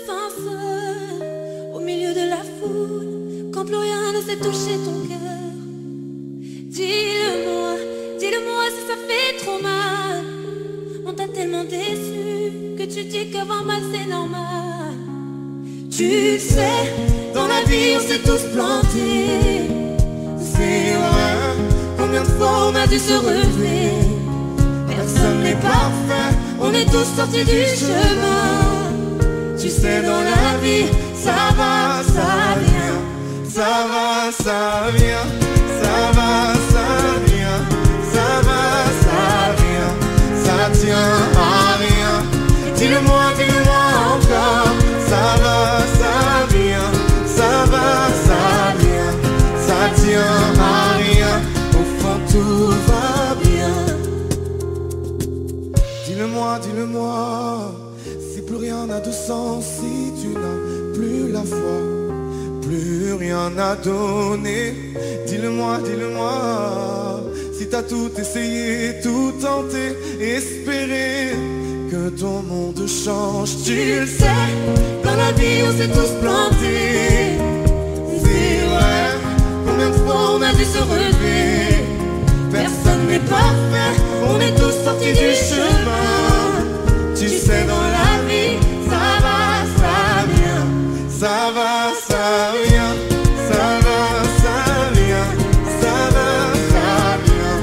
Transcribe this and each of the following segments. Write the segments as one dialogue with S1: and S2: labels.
S1: sens seul au milieu de la foule, quand plus rien ne sait toucher ton cœur. Dis-le-moi si ça fait trop mal. On t'a tellement déçu que tu dis qu'avoir mal c'est normal. Tu sais, dans la vie on s'est tous plantés. C'est vrai, combien de fois on a dû se relever. Personne n'est parfait, on est tous sortis du chemin. Tu sais, dans la vie, ça va, ça vient. Ça va, ça vient. Ça va, ça vient. Ça va, ça vient. Ça tient à rien. Dis-le-moi encore. Ça va, ça vient. Ça va, ça vient. Ça tient à rien. Au fond tout va bien. Dis-le-moi, si plus rien n'a de sens, si tu n'as plus la foi, plus rien à donner. Dis-le-moi, si t'as tout essayé, tout tenté, espéré que ton monde change. Tu le sais, dans la vie on s'est tous plantés. C'est vrai, combien de fois on a dû se relever. Personne n'est parfait, on est tous sortis du chemin. Tu sais, dans la vie, ça va, ça vient. Ça va, ça vient. Ça va, ça vient. Ça va, ça vient.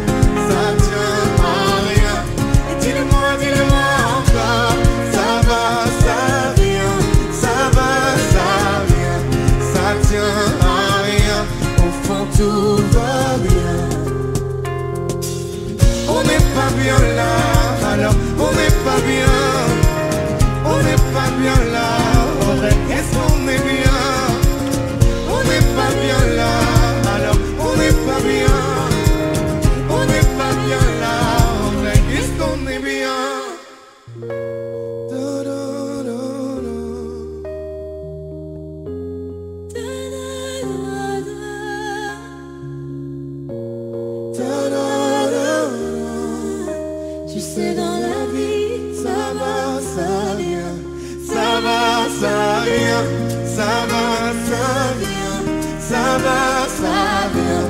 S1: Ça tient à rien. Et dis-le-moi encore. Ça va, ça vient. Ça va, ça vient. Ça tient à rien. Au fond tout va bien. On n'est pas bien là, alors on n'est pas bien. On n'est pas bien là, en vrai, est-ce qu'on est bien? On n'est pas bien là, alors on n'est pas bien. On n'est pas bien là, en vrai, est-ce qu'on est bien? Tu sais, dans la vie, ça va, ça vient. Ça va, ça vient. Ça va, ça vient. Ça va, ça vient.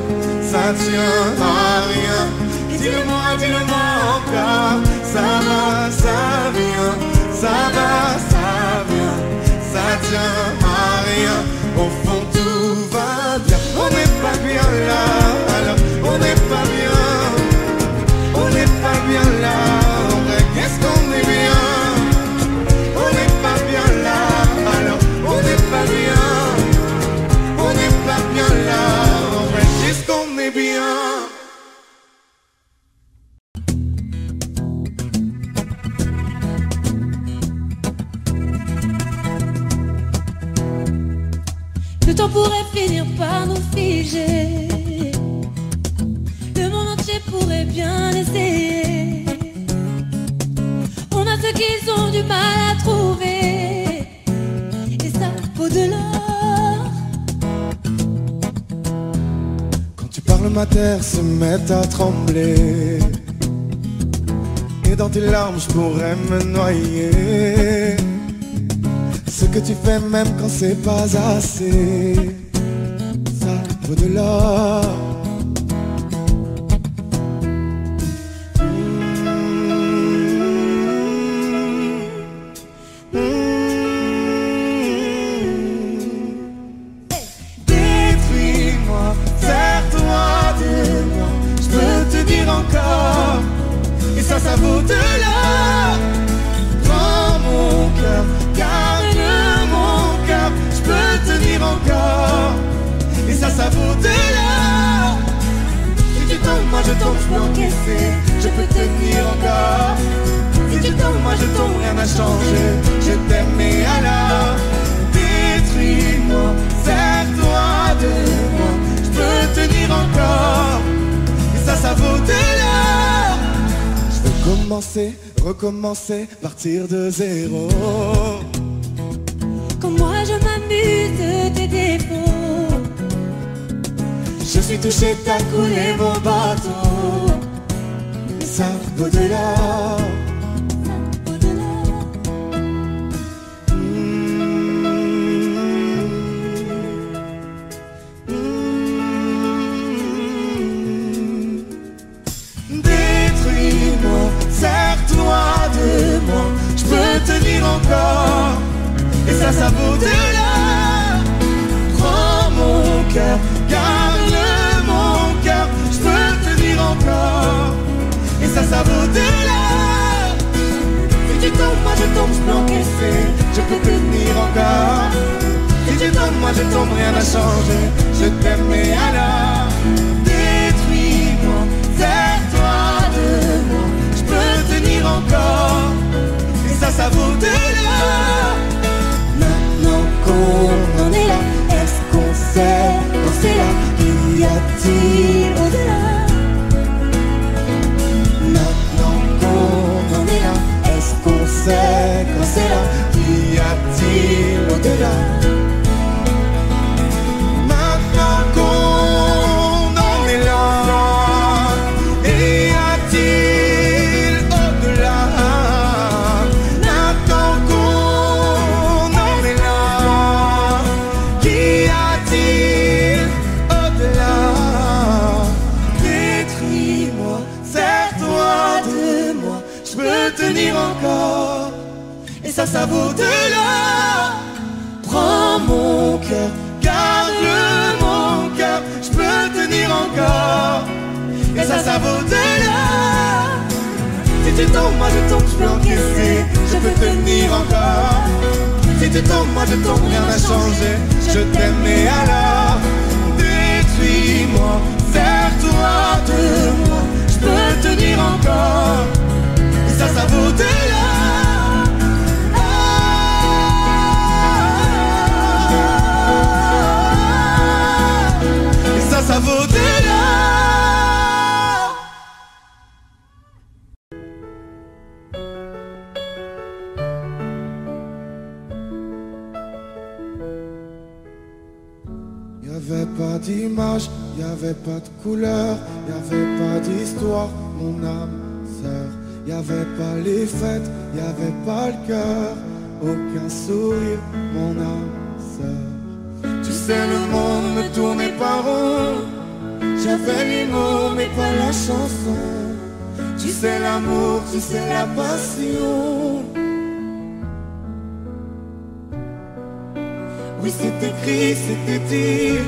S1: Ça tient à rien. Dis-le-moi encore. Ça va, ça vient. Ça va, ça vient. Ça tient à rien. Au fond tout va bien. On n'est pas bien là, alors on n'est pas bien. On n'est pas bien là, en vrai, qu'est-ce qu'on est bien? On n'est pas bien là, alors on n'est pas bien. On n'est pas bien là, en vrai, qu'est-ce qu'on est bien? Le temps pourrait finir par nous figer. Le monde entier pourrait bien essayer. On a ce qu'ils ont du mal à trouver, et ça vaut de l'or. Quand tu parles, ma terre se met à trembler, et dans tes larmes je pourrais me noyer. Ce que tu fais même quand c'est pas assez, ça vaut de l'or. Détruis-moi, sers-toi de moi, je peux te dire encore, et ça vaut de l'or. Prends mon cœur, garde mon cœur, je peux te dire encore, et ça vaut de l'or. Si tu tombes, moi je tombe, je peux encaisser, je peux tenir encore. Si tu tombes, moi je tombe, rien n'a changé, je t'aime et alors détruis-moi, sers-toi de moi, je peux tenir encore, et ça vaut de l'or. Je veux commencer, recommencer, partir de zéro. Quand moi je m'amuse de tes défauts, je suis touché, t'as coulé mon bateau, et ça vaut de l'or. encore. Et ça vaut de là. Prends mon cœur, garde mon cœur, je peux tenir encore. Et ça vaut de là. Si tu tombes, moi je tombe, je peux encaisser, je peux tenir encore. Si tu tombes, moi je tombe, rien n'a changé, je t'aime mais alors détruis-moi, sers-toi de moi, je peux tenir encore. Et ça vaut de là. Maintenant qu'on en est là, est-ce qu'on sait quand c'est là? Y a-t-il au-delà? Maintenant qu'on en est là, est-ce qu'on sait quand c'est là? Y a-t-il au-delà? Maintenant qu'on en est là, y a-t-il au-delà? Maintenant qu'on en est là, qu'y a-t-il au-delà? Détruis-moi, sers-toi de moi, je peux tenir encore. Et ça vaut de là. Prends mon cœur, garde mon cœur, je peux tenir encore. Et ça vaut de là. Si tu tombes, moi je tombe, je peux encaisser, je peux tenir encore. Si tu tombes, moi je tombe, rien n'a changé, je t'aime mais alors détruis-moi, sers-toi de moi, je peux tenir encore. Et ça vaut de là. Ça vaut de là. Y'avait pas d'image, y'avait pas de couleur, y'avait pas d'histoire, mon âme sœur. Y'avait pas les fêtes, y'avait pas le cœur, aucun sourire, mon âme sœur. Tu sais le monde ne tournait pas rond, j'avais les mots mais pas la chanson. Tu sais l'amour, tu sais la passion. Oui c'est écrit, c'était dit,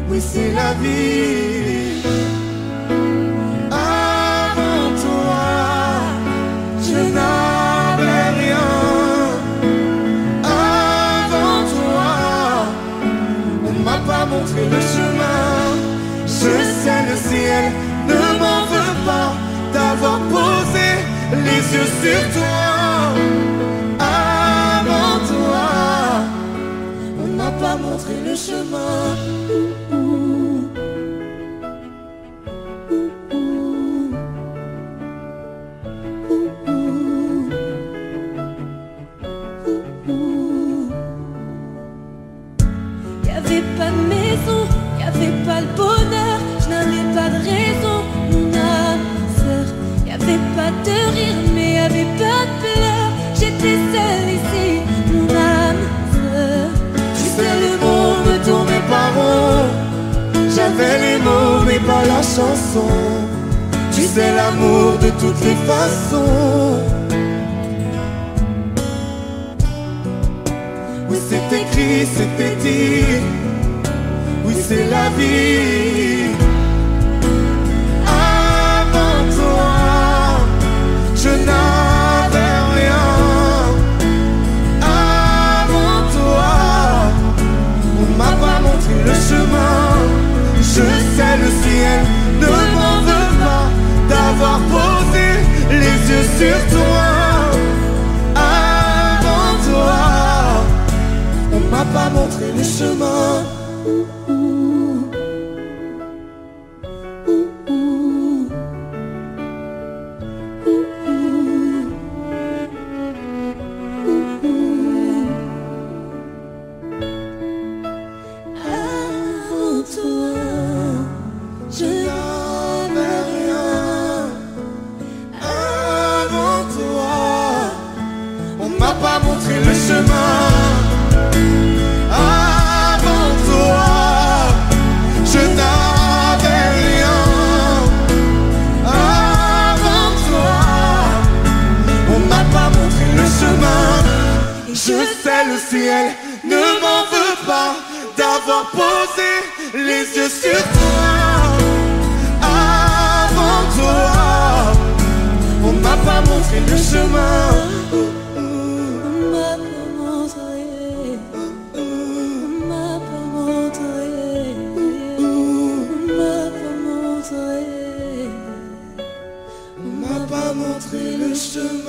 S1: oui c'est la vie. Avant toi, je n'avais rien. Pas montrer le chemin. Je sais le ciel ne m'en veut pas d'avoir posé les yeux sur toi. Avant toi, on m'a pas montré le chemin.
S2: Y'avait pas de maison, y'avait pas le bonheur, je n'avais pas de raison, mon âme sœur. Y'avait pas de rire, mais y'avait pas de pleurs, j'étais seule ici, mon âme sœur.
S1: Tu sais le monde ne tournait pas rond, j'avais les mots mais pas la chanson. Tu sais l'amour de toutes les façons. Oui c'est écrit, c'était dit, oui c'est la vie. Avant toi, je n'avais rien. Avant toi, on m'a pas montré le chemin. Je sais le ciel ne m'en veut pas d'avoir posé les yeux sur toi. Avant toi, on m'a pas montré le chemin.
S2: Avant toi,
S1: Je n'avais rien. Avant toi, on m'a pas montré le chemin. Avant toi, poser les yeux sur toi. Avant toi, on m'a pas montré le chemin. Montrer le chemin.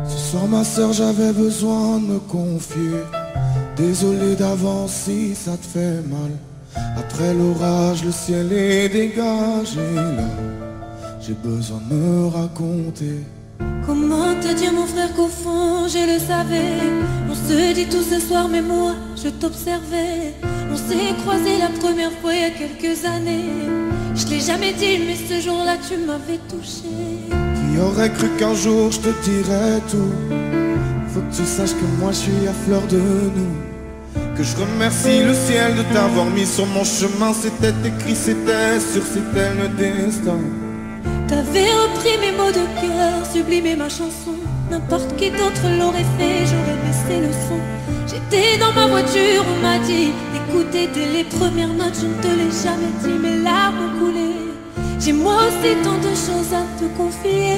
S1: Ce soir ma sœur, j'avais besoin de me confier. Désolé d'avance si ça te fait mal. Après l'orage, le ciel est dégagé. Là, j'ai besoin de me raconter.
S2: Comment te dire mon frère qu'au fond je le savais. On se dit tout ce soir mais moi je t'observais. On s'est croisés la première fois il y a quelques années. Je l'ai jamais dit mais ce jour-là tu m'avais touché.
S1: Qui aurait cru qu'un jour je te dirais tout. Faut que tu saches que moi je suis à fleur de nous. Que je remercie le ciel de t'avoir mis sur mon chemin. C'était écrit, c'était sûr, c'était le destin.
S2: T'avais repris mes mots de cœur, sublimé ma chanson. N'importe qui d'autre l'aurait fait, j'aurais baissé le son. J'étais dans ma voiture, on m'a dit d'écouter dès les premières notes. Je ne te l'ai jamais dit, mes larmes ont coulé. J'ai moi aussi tant de choses à te confier.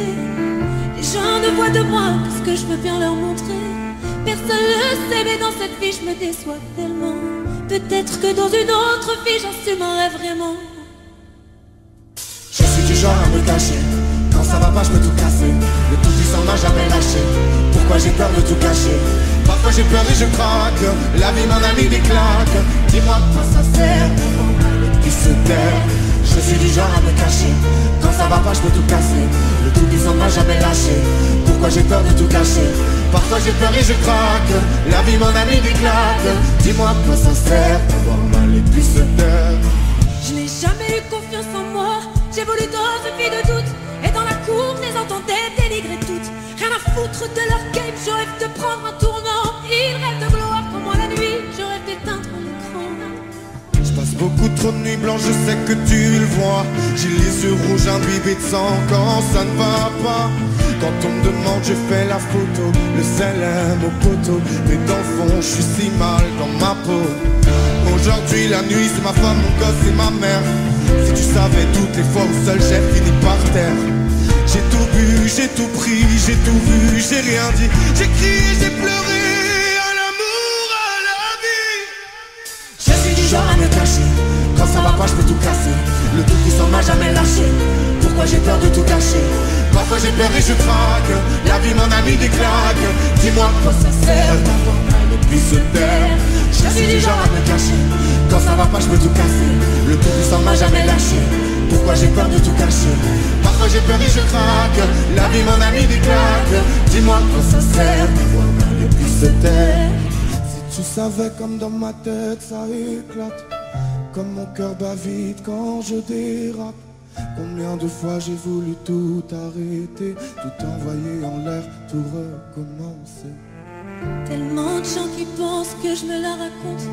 S2: Les gens ne voient de moi que ce que je veux bien leur montrer. Personne ne le sait, mais dans cette vie je me déçois tellement. Peut-être que dans une autre vie j'assumerai vraiment.
S1: Je suis du genre à me cacher. Quand ça va pas je peux tout casser. Le tout puissant m'a jamais lâché. Pourquoi j'ai peur de tout cacher? Parfois j'ai peur et je craque. La vie m'en a mis des claques. Dis-moi quoi ça sert qui se taire. Je suis du genre à me cacher. Quand ça va pas je peux tout casser. Le tout puissant m'a jamais lâché. Pourquoi j'ai peur de tout cacher? Parfois j'ai peur et je craque. La vie m'en a mis des claques. Dis-moi quoi ça sert d'avoir mal et puis se taire.
S2: Je n'ai jamais eu confiance en moi. J'évolue dans une vie de doute. Et dans la cour, je les entendais dénigrer toutes. Rien à foutre de leur game, je rêve de prendre un tournant. Ils rêvent de gloire comme moi la nuit, je rêve d'éteindre mon écran.
S1: Je passe beaucoup trop de nuits blanches, je sais que tu le vois. J'ai les yeux rouges imbibés de sang quand ça ne va pas. Quand on me demande, je fais la photo. Le sel aime au poteau. Mais dans le fond, je suis si mal dans ma peau. Aujourd'hui, la nuit, c'est ma femme, mon gosse et ma mère. Si tu savais toutes les fois où seul j'ai fini par terre. J'ai tout bu, j'ai tout pris, j'ai tout vu, j'ai rien dit. J'ai crié, j'ai pleuré à l'amour, à la vie. Je suis du genre à me cacher. Quand ça va pas, je peux tout casser. Le tout puissant m'a jamais lâché. Pourquoi j'ai peur de tout cacher? Parfois j'ai peur et je craque. La vie m'en a mis des claques. Dis-moi quoi ça sert d'avoir mal et puis se taire. Je suis du genre à me cacher. Quand ça va pas je peux tout casser. Le tout puissant m'a jamais lâché. Pourquoi j'ai peur de tout cacher? Parfois j'ai peur et je craque. La vie m'en a mis des claques. Dis-moi quoi ça sert d'avoir mal et puis se taire. Si tu savais comme dans ma tête ça éclate. Comme mon cœur bat vite quand je dérape. Combien de fois j'ai voulu tout arrêter, tout envoyer en l'air, tout recommencer.
S2: Tellement de gens qui pensent que je me la raconte.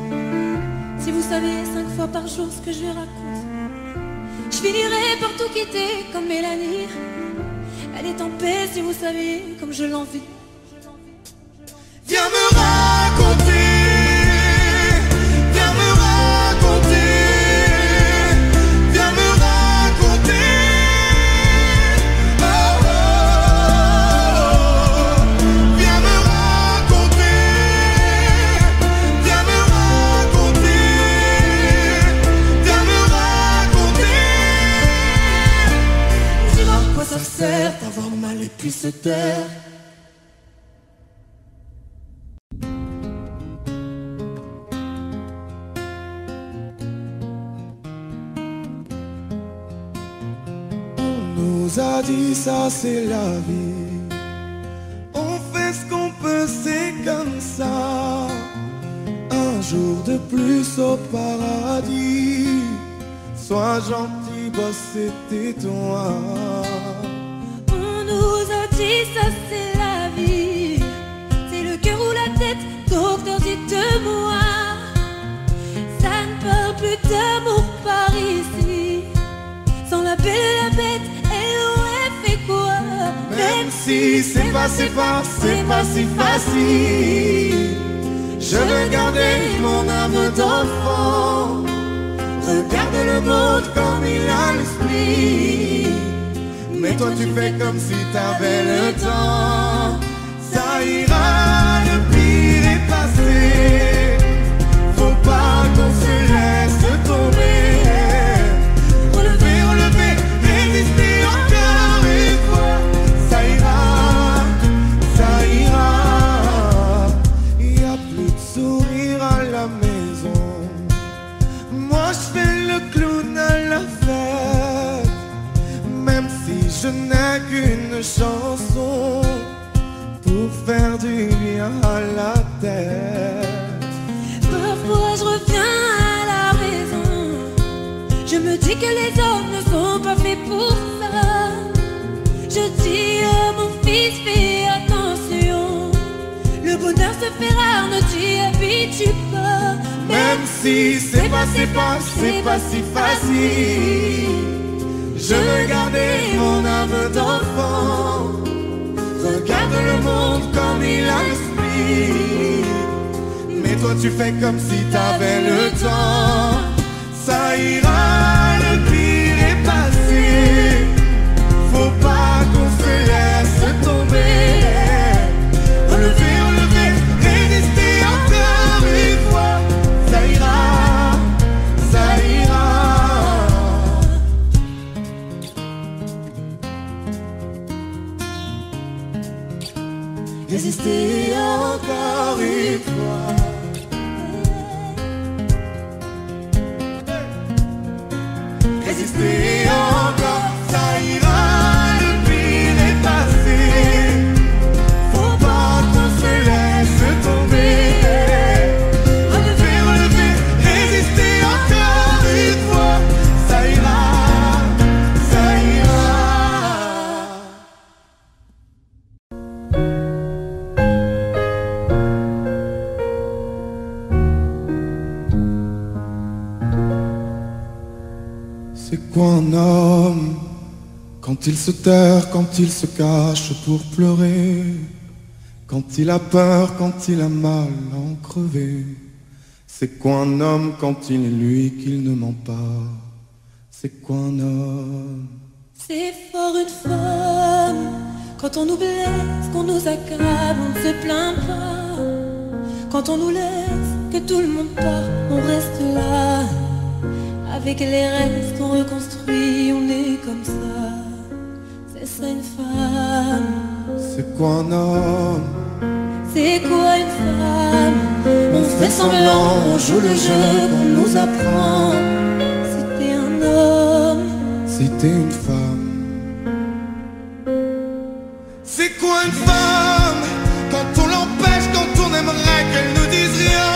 S2: Si vous savez 5 fois par jour ce que je lui raconte. Je finirai par tout quitter comme Mélanie. Elle est en paix si vous savez comme je l'envie.
S1: Viens me raconter. Viens me raconter. Viens me raconter. Oh, oh, oh. Viens me raconter. Viens me raconter. Viens me sert d'avoir mal et puis se taire? On nous a dit ça c'est la vie, on fait ce qu'on peut, c'est comme ça. Un jour de plus au paradis, sois gentil, boss, c'était toi.
S2: On nous a dit ça c'est la vie, c'est le cœur ou la tête, docteur dites-moi. Ça ne parle plus d'amour par ici, sans la belle et la bête, elle aurait fait quoi?
S1: Même si c'est pas si facile, je veux garder mon âme d'enfant. Regarde le monde comme il a l'esprit, mais toi tu fais comme si t'avais le temps. Ça ira, le pire est passé, faut pas qu'on se laisse tomber. Relever, relever, résister encore une fois. Ça ira, ça ira. Y a plus de sourire à la maison, moi je fais le clown à la fête. Même si je n'ai qu'une chanson pour faire du bien à la tête.
S2: Parfois je reviens à la raison, je me dis que les hommes ne sont pas faits pour ça. Je dis oh mon fils fais attention, le bonheur se fait rare, ne t'y habitue pas.
S1: Même si c'est pas si facile, je veux garder mon âme d'enfant. Regarde le monde comme il a l'esprit, mais toi tu fais comme si t'avais le temps. Ça ira, le pire est passé, faut pas qu'on se laisse tomber. Relever, relever, résister encore une fois. Ça ira, ça ira. Résister encore une fois. Résister encore, ça ira, le pire est passé, faut pas qu'on se laisse tomber. Relever, relever, résister encore une fois. Ça ira, ça ira. C'est quoi un homme quand il se terre, quand il se cache pour pleurer, quand il a peur, quand il a mal à en crever? C'est quoi un homme quand il est lui qu'il ne ment pas? C'est quoi un homme?
S2: C'est fort une femme, quand on nous blesse, qu'on nous accable, on ne se plaint pas. Quand on nous laisse, que tout le monde part, on reste là. Avec les rêves qu'on reconstruit, on est comme ça. C'est ça une femme.
S1: C'est quoi un homme?
S2: C'est quoi une femme?
S1: On fait semblant, on joue le jeu qu'on nous apprend.
S2: C'était un homme,
S1: C'était une femme. C'est quoi une femme? Quand on l'empêche, quand on aimerait qu'elle nous dise rien,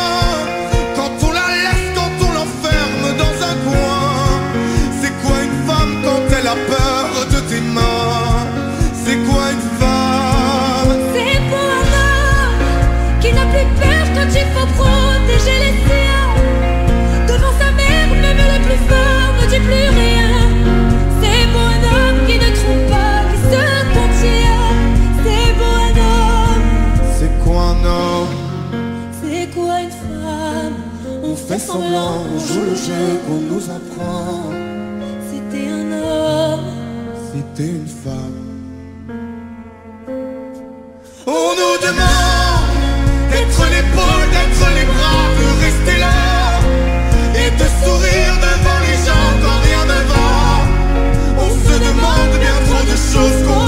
S1: quand on la laisse, quand on l'enferme dans un coin. C'est quoi une femme quand elle a peur de tes mains? C'est quoi une femme?
S2: c'est pour un homme qui n'a plus peur quand il faut protéger les siens. Devant sa mère, même le plus fort ne dit plus rien. C'est pour un homme qui ne trompe pas, qui se contient. C'est pour un homme.
S1: C'est quoi un homme?
S2: C'est quoi une femme? On fait semblant,
S1: on joue le jeu qu'on nous apprend.
S2: C'était un homme.
S1: C'était une femme. On nous demande d'être l'épaule, d'être les bras, de rester là et de sourire devant les gens quand rien ne va. On se demande bien trop de choses qu'on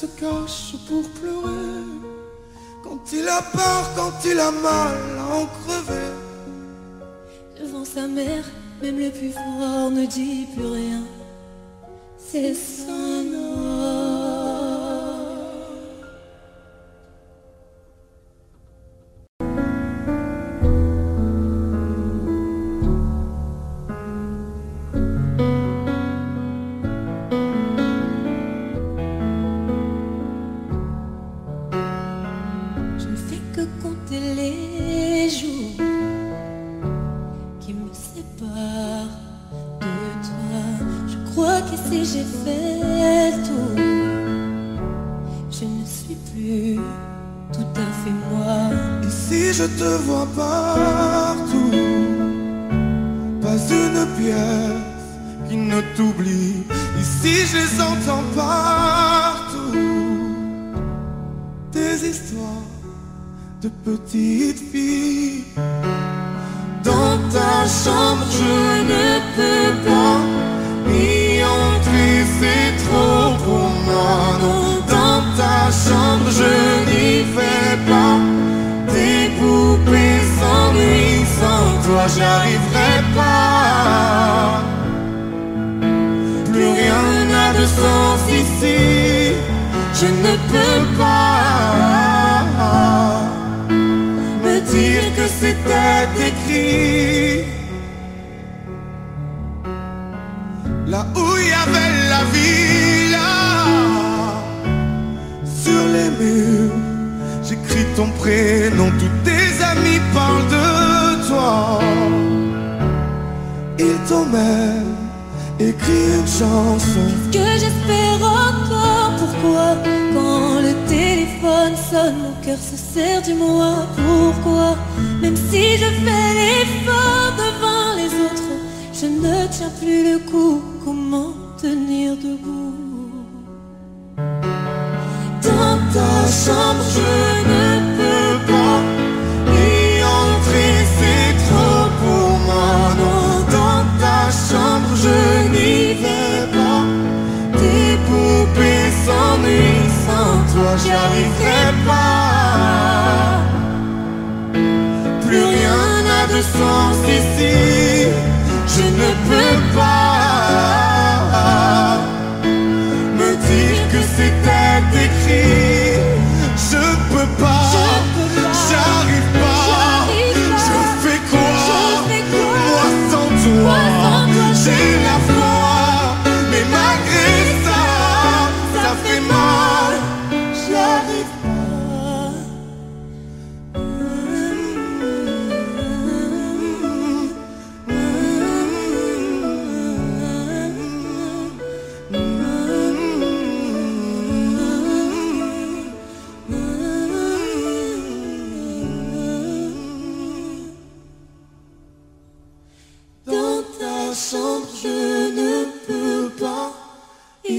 S1: se cache pour pleurer. Quand il a peur, quand il a mal à en crever.
S2: Devant sa mère, même le plus fort ne dit plus rien. C'est son nom. Les jours qui me séparent de toi, je crois qu'ici j'ai fait le tour. Je ne suis plus tout à fait moi.
S1: Ici je te vois partout, pas une pièce qui ne t'oublie. Ici je les entends partout, tes histoires de petite fille. Dans ta chambre je ne peux pas y entrer, c'est trop pour moi. Non, dans ta chambre je n'y vais pas. Tes poupées s'ennuient sans toi, j'y arriverai pas. Plus rien n'a de sens ici, je ne peux pas dire que c'était écrit. Là où il y avait la villa, sur les murs j'écris ton prénom. Tous tes amis parlent de toi. Ils t'ont même écrit une chanson.
S2: Que j'espère encore. Pourquoi quand le téléphone sonne, mon cœur se serre du moi. Pourquoi même si je fais l'effort devant les autres, je ne tiens plus le coup. Comment tenir debout?
S1: Dans ta chambre je ne peux pas y entrer, c'est trop pour moi. Non, dans ta chambre je n'y vais pas. Tes poupées s'ennuient sans toi, j'y arriverai pas. Plus rien n'a de sens ici, je ne peux pas me dire que c'était écrit. Je peux pas, j'arrive pas. Je fais quoi, moi sans toi? J'ai la foi, mais malgré ça, ça fait mal. J'y arrive pas. Dans ta chambre je ne peux pas y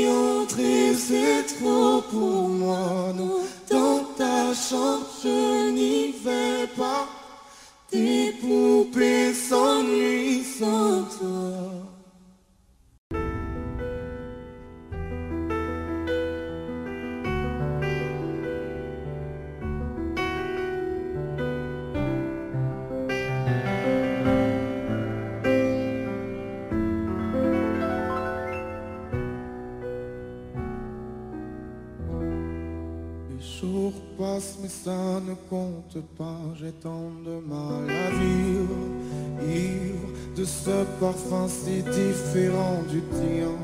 S1: entrer, c'est trop pour moi. Non, dans ta chambre je n'y vais pas. Tes poupées s'ennuient sans toi. Les jours passent mais ça ne compte pas. J'ai tant de mal à vivre, ivre de ce parfum si différent du tien.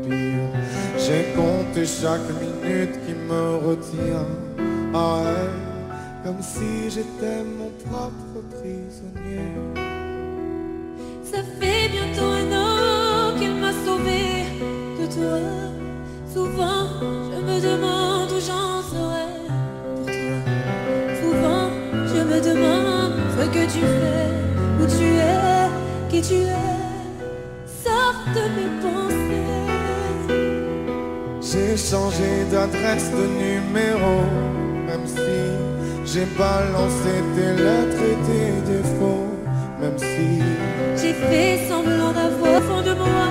S1: Pire, j'ai compté chaque minute qui me retient à elle, comme si j'étais mon propre prisonnier.
S2: Ça fait bientôt un an qu'elle m'a sauvé de toi. Souvent je me demande où j'en serais pour toi. Souvent je me demande ce que tu fais, où tu es, qui tu es. Sors de mes pensées.
S1: J'ai changé d'adresse, de numéro, même si j'ai balancé tes lettres et tes défauts. Même si
S2: j'ai fait semblant d'avoir au fond de moi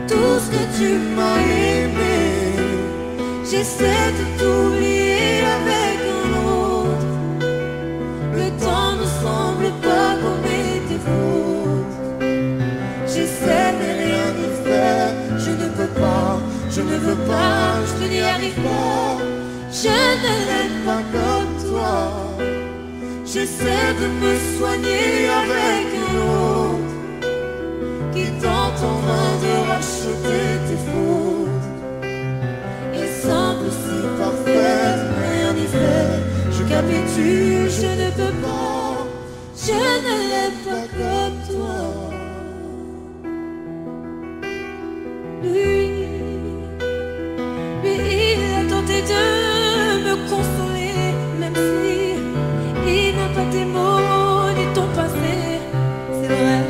S2: tout ce que tu m'as aimé. J'essaie de t'oublier avec un autre. Le temps ne semble pas gommer tes fautes. J'essaie mais rien ne fait. Je ne peux pas, je ne veux pas, je n'y arrive pas. Je ne l'aime pas comme toi. J'essaie de me soigner avec un autre qui tente en vain de racheter tes fautes. Il semble si parfait, mais rien n'y fait. Je capitule, je ne peux pas. Je ne l'aime pas comme toi. Lui, il a tenté de me consoler, même si il n'a pas tes mots ni ton passé, c'est vrai.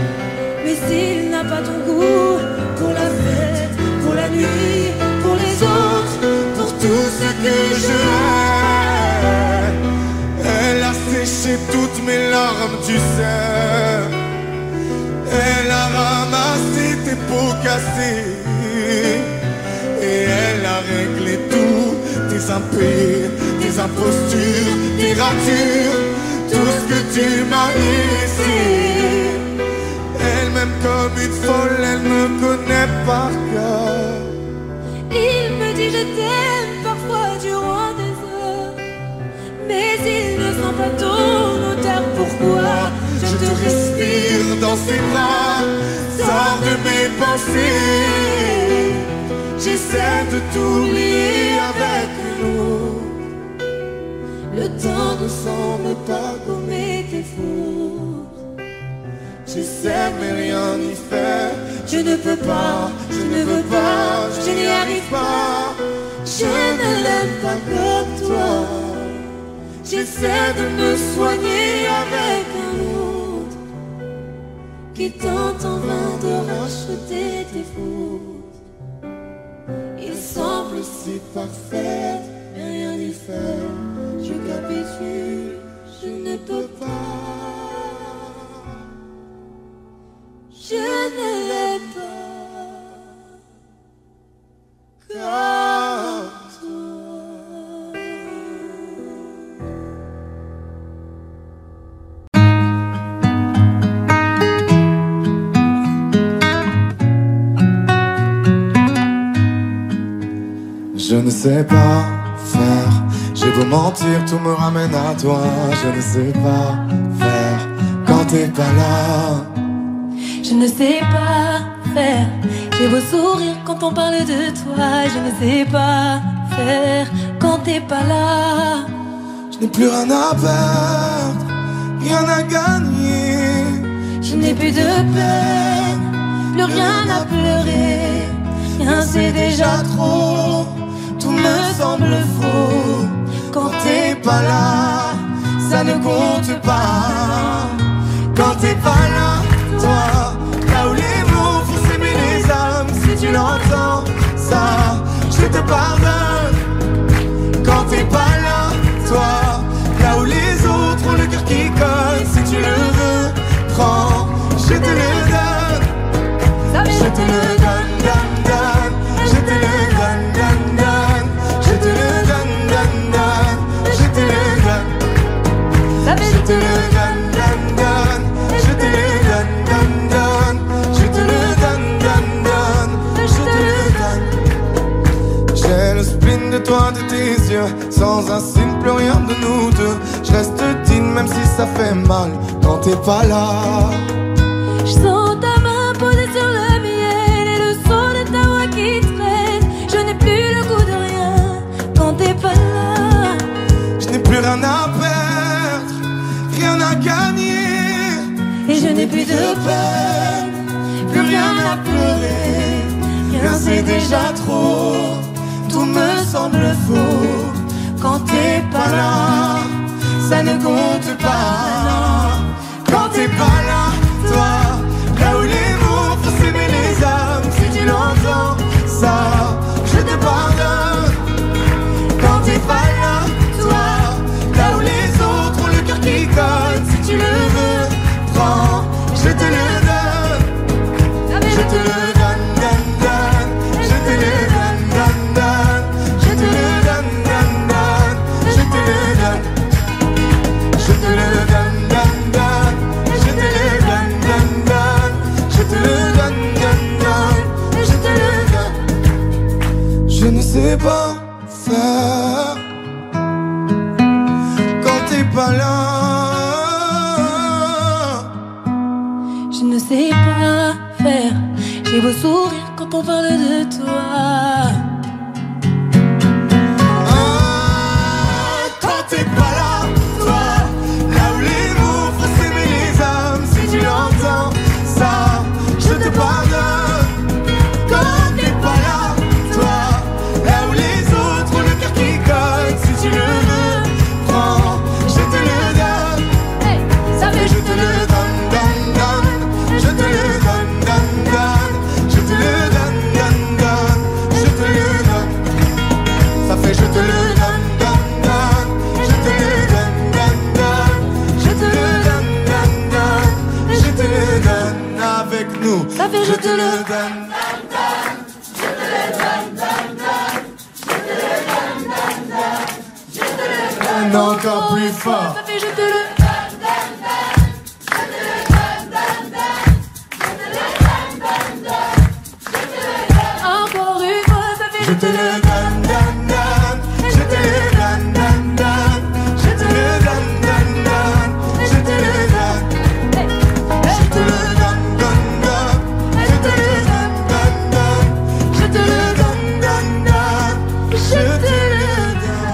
S2: Mais s'il n'a pas ton goût pour la fête, pour la nuit, pour les autres, pour tout ce que je hais.
S1: Elle a séché toutes mes larmes, tu sais. Elle a ramassé tes pots cassés. Et elle a réglé tout, tes impayés, tes impostures, tes ratures, tout ce que tu m'as laissé. Elle m'aime comme une folle, elle me connaît par cœur.
S2: Il me dit je t'aime parfois durant des heures, mais il ne sent pas ton odeur. Pourquoi
S1: Je te respire dans ses bras, sors de mes pensées. J'essaie de t'oublier avec nous. Le temps ne semble pas gommer tes fautes. J'essaie mais rien n'y fait. Je ne peux pas, je ne veux pas, je n'y arrive pas. Je ne l'aime pas comme toi. J'essaie de me soigner avec un autre qui tente en vain de racheter tes fautes. Il semble si parfait, mais rien n'y fait. Je capitule, je ne peux pas. Je ne l'aime pas comme toi. Je ne sais pas faire. J'ai beau mentir, tout me ramène à toi. Je ne sais pas faire quand t'es pas là.
S2: Je ne sais pas faire. J'ai beau sourire quand on parle de toi. Je ne sais pas faire quand t'es pas là.
S1: Je n'ai plus rien à perdre, rien à gagner.
S2: Je n'ai plus de peine, plus rien à pleurer. Rien c'est déjà trop,
S1: tout me semble faux. Quand t'es pas là, ça ne compte pas. Quand t'es pas là, toi, là où les mots font s'aimer les âmes. Si tu l'entends, ça, je te pardonne. Quand t'es pas là, toi, là où les autres ont le cœur qui colle. Si tu le veux, prends, je te le donne. Je te le donne, donne, donne. Je te le donne, donne, donne. Je te le donne, donne, donne. Je te le donne. Je te le donne, donne, donne. Je te le donne, donne, donne. Je te le donne, donne, donne. Je te le donne. J'ai le spleen de toi, de tes yeux. Sans un signe, plus rien de nous deux. Je reste digne même si ça fait mal quand t'es pas là.
S2: Je sens ta main posée sur le miel et le son de ta voix qui traîne. Je n'ai plus le goût de rien quand t'es pas là.
S1: Je n'ai plus rien à perdre, rien à gagner.
S2: Et je n'ai plus de peine, plus rien à pleurer. Rien c'est déjà trop,
S1: tout me semble faux. Quand t'es pas là, ça ne compte pas. Quand t'es pas là, toi, là où les mots font s'aimer les âmes. Si tu l'entends, ça, je te pardonne. Quand t'es pas là, toi, là où les autres ont le cœur qui colle. Si tu le veux, prends, je te le donne. Je te le donne, donne, donne. Je te le donne, donne, donne. Je te le sais pas faire quand t'es pas là.
S2: Je ne sais pas faire. J'ai beau sourire quand on parle de toi.
S1: Quand t'es pas là, toi, là où les mots font s'aimer les âmes, si tu l'entends, ça, je te pardonne. Quand t'es pas là, toi, là où les autres ont le cœur qui colle, si tu le veux, prends, je te le donne.
S2: Hey, ça fait
S1: Je te le donne, donne, donne. Je te le donne, donne, donne. Je te le donne, donne, donne. Je te le donne. Ça fait je te le donne, donne, donne. Je te le donne, donne, donne. Je te le donne, donne, donne. Je te le donne avec nous.
S2: Ça fait je te le
S1: donne. Encore plus fort.
S2: Ça fait je te le encore une fois, ça fait
S1: Je te le donne, donne, donne. Je te le donne, donne, donne. Je te le donne, donne, donne. Je te le donne. Je te le donne, donne, donne. Je te le donne, donne, donne. Je te le donne, donne, donne. Je te le donne.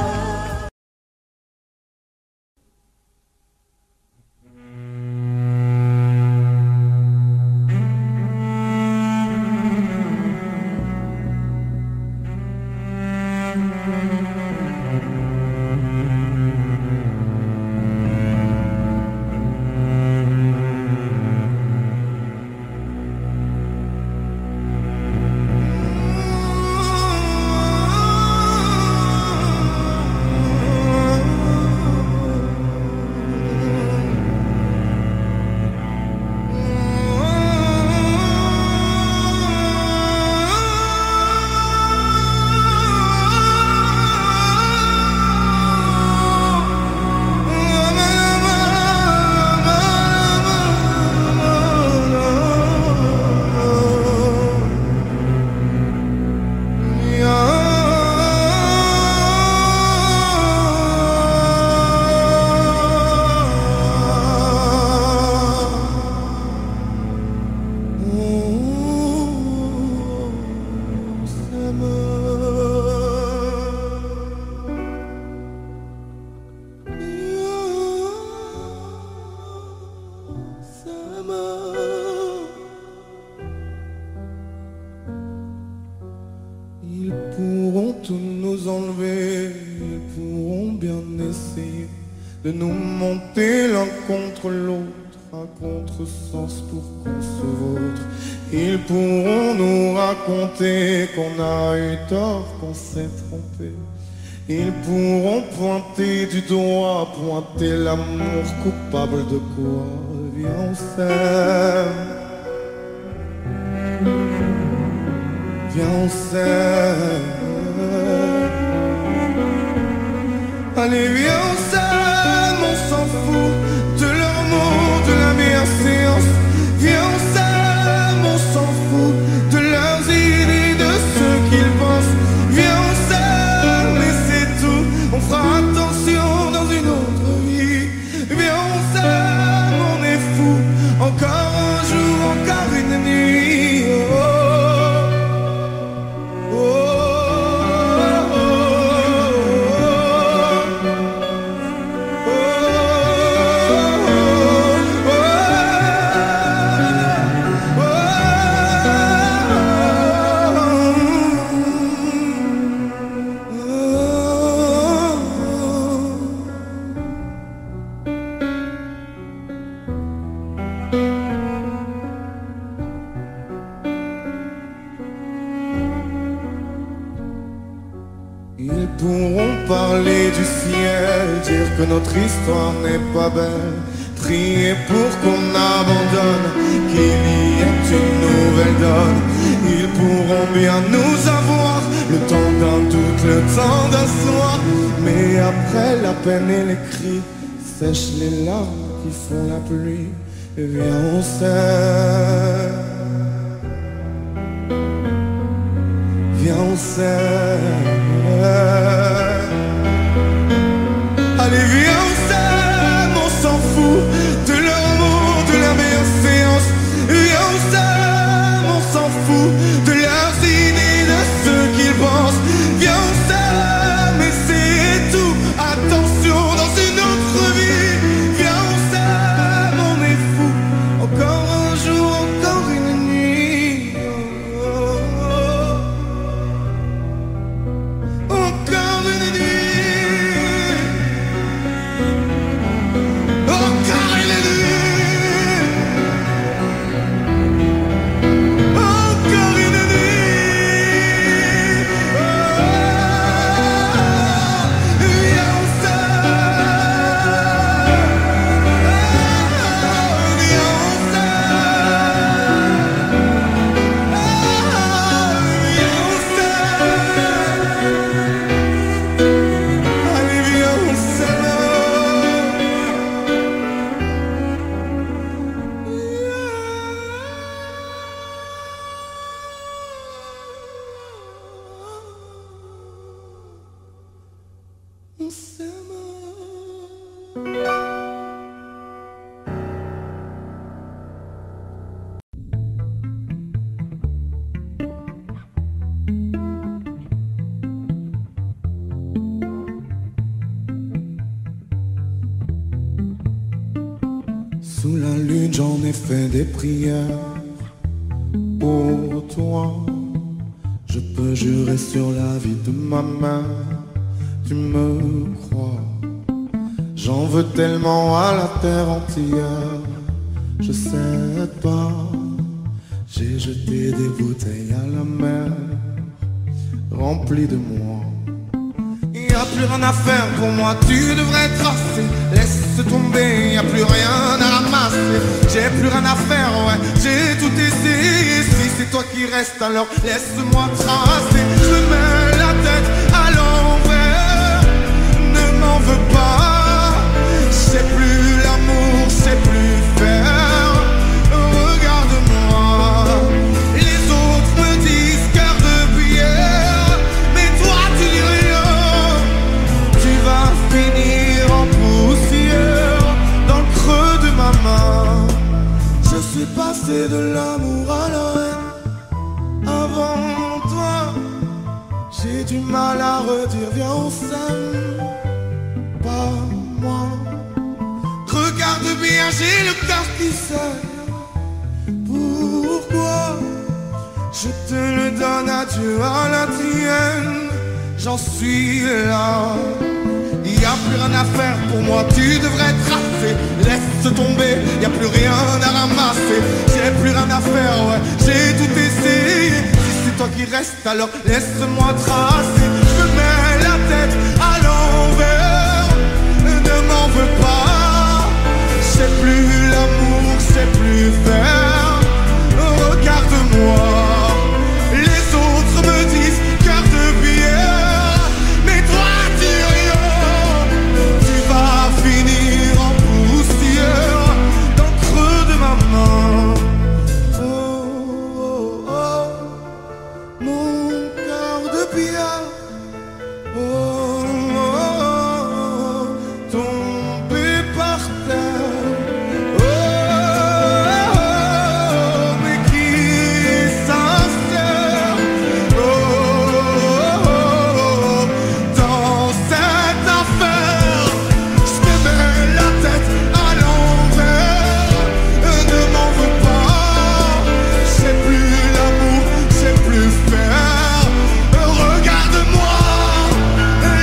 S1: Ils pourront tout nous enlever, ils pourront bien essayer de nous monter l'un contre l'autre, à contresens pour qu'on se vautre. Ils pourront nous raconter qu'on a eu tort, qu'on s'est trompé. Ils pourront pointer du doigt, pointer l'amour coupable de quoi. Viens, on s'aime. Viens, on s'aime. Allez, viens, on s'aime, on s'en fout de leurs mots, de la bienséance. Viens, on s'aime, on s'en fout de leurs idées, de ce qu'ils pensent. Viens, on s'aime, et c'est tout. On fera attention dans une autre vie. Viens, on s'aime, on est fou. Encore un jour, encore une nuit. Oh. Ils pourront parler du ciel, dire que notre histoire n'est pas belle, prier pour qu'on abandonne, qu'il y ait une nouvelle donne. Ils pourront bien nous avoir, le temps d'un doute, le temps d'un soir, mais après la peine et les cris, sèchent les larmes qui font la pluie. Et viens, on s'aime. Viens, on s'aime. Allez viens on s'aime, on s'en fout de leur mot, de la bienséance. Viens on s'aime, on s'en fout de leurs idées, de ce qu'ils pensent. Viens on s'aime et c'est tout. Attention dans une autre vie. Viens on s'aime, on est fou. Encore un jour, encore une nuit. Encore une nuit. Encore une nuit. Encore une nuit. Viens on s'aime. Viens on s'aime. Allez viens on s'aime. On s'aime. Sous la lune, j'en ai fait des prières pour toi. Je peux jurer sur la vie de ma mère, tu me crois. J'en veux tellement à la terre entière. Je sais pas, j'ai jeté des bouteilles à la mer, remplies de moi. Y a plus rien à faire pour moi, tu devrais tracer. Laisse tomber, y a plus rien à ramasser. J'ai plus rien à faire, ouais, j'ai tout essayé. Si c'est toi qui restes, alors laisse-moi tracer. Je mets la tête à l'envers, ne m'en veux pas. C'est plus l'amour, c'est plus faire. Regarde-moi, les autres me disent cœur de pierre, mais toi tu dis rien. Tu vas finir en poussière dans le creux de ma main. Je suis passé de l'amour à la haine avant toi. J'ai du mal à redire viens on s'aime, pas moi. Regarde bien, j'ai le cœur qui saigne. Pourquoi je te le donne à Dieu, à la tienne. J'en suis là. Y a plus rien à faire pour moi, tu devrais tracer. Laisse tomber, y a plus rien à ramasser. J'ai plus rien à faire, ouais, j'ai tout essayé. Si c'est toi qui restes, alors laisse-moi tracer. Je me mets la tête à l'envers, ne m'en veux pas. C'est plus l'amour, c'est plus faire. Regarde-moi, les autres me disent cœur de pierre, mais toi tu rien. Tu vas finir en poussière dans le creux de ma main. Oh, oh, oh, mon cœur de pierre. Oh, oh, oh, tombé par terre. Oh, oh, oh, mais qui est sincère. Oh, oh, oh, dans cette affaire, je me mets la tête à l'envers. Ne m'en veux pas, c'est plus l'amour, c'est plus faire. Regarde-moi,